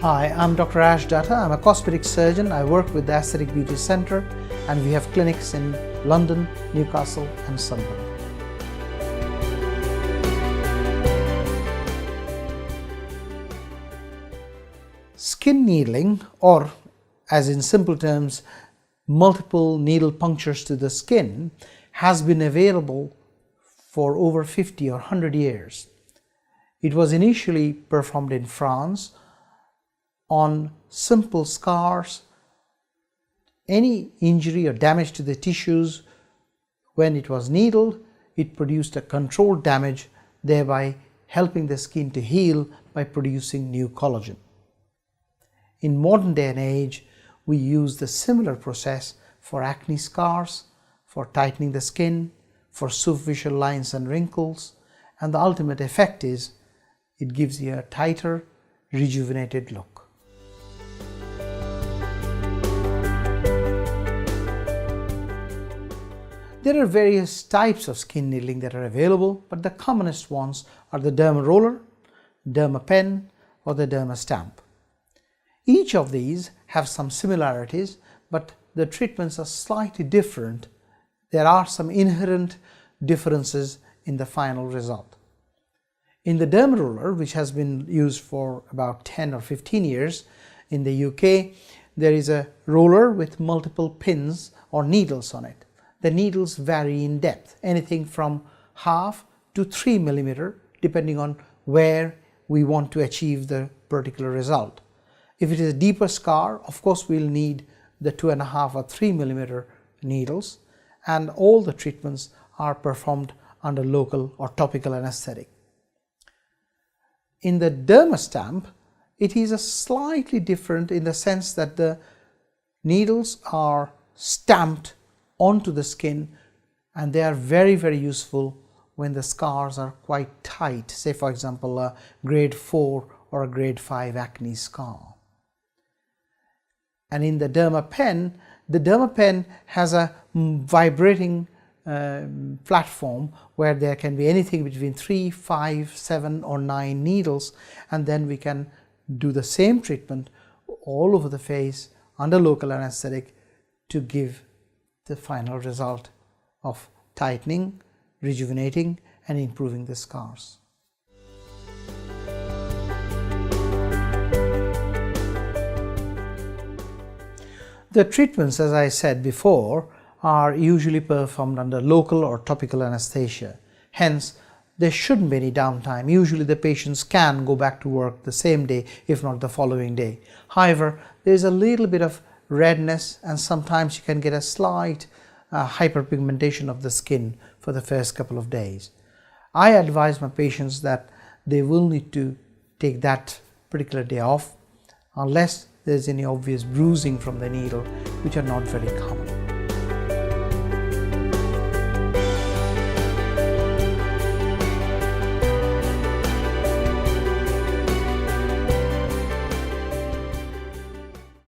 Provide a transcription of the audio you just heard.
Hi, I'm Dr. Ashish Dutta. I'm a cosmetic surgeon. I work with the Aesthetic Beauty Centre and we have clinics in London, Newcastle and Sunderland. Skin needling, or as in simple terms, multiple needle punctures to the skin, has been available for over 50 or 100 years. It was initially performed in France on simple scars, any injury or damage to the tissues. When it was needled, it produced a controlled damage, thereby helping the skin to heal by producing new collagen. In modern day and age, we use the similar process for acne scars, for tightening the skin, for superficial lines and wrinkles, and the ultimate effect is it gives you a tighter, rejuvenated look. There are various types of skin needling that are available, but the commonest ones are the Dermaroller, Dermapen, or the Dermastamp. Each of these have some similarities, but the treatments are slightly different. There are some inherent differences in the final result. In the Dermaroller, which has been used for about 10 or 15 years in the UK, there is a roller with multiple pins or needles on it. The needles vary in depth, anything from 0.5 to 3 millimeter, depending on where we want to achieve the particular result. If it is a deeper scar, of course we'll need the 2.5 or 3 millimeter needles, and all the treatments are performed under local or topical anesthetic. In the Dermastamp, it is a slightly different in the sense that the needles are stamped onto the skin, and they are very, very useful when the scars are quite tight, say for example a grade 4 or a grade 5 acne scar. And in the Dermapen has a vibrating platform where there can be anything between 3, 5, 7 or 9 needles, and then we can do the same treatment all over the face under local anesthetic to give the final result of tightening, rejuvenating and improving the scars. The treatments, as I said before, are usually performed under local or topical anesthesia. Hence, there shouldn't be any downtime. Usually the patients can go back to work the same day, if not the following day. However, there is a little bit of redness, and sometimes you can get a slight hyperpigmentation of the skin for the first couple of days. I advise my patients that they will need to take that particular day off unless there is any obvious bruising from the needle, which are not very common.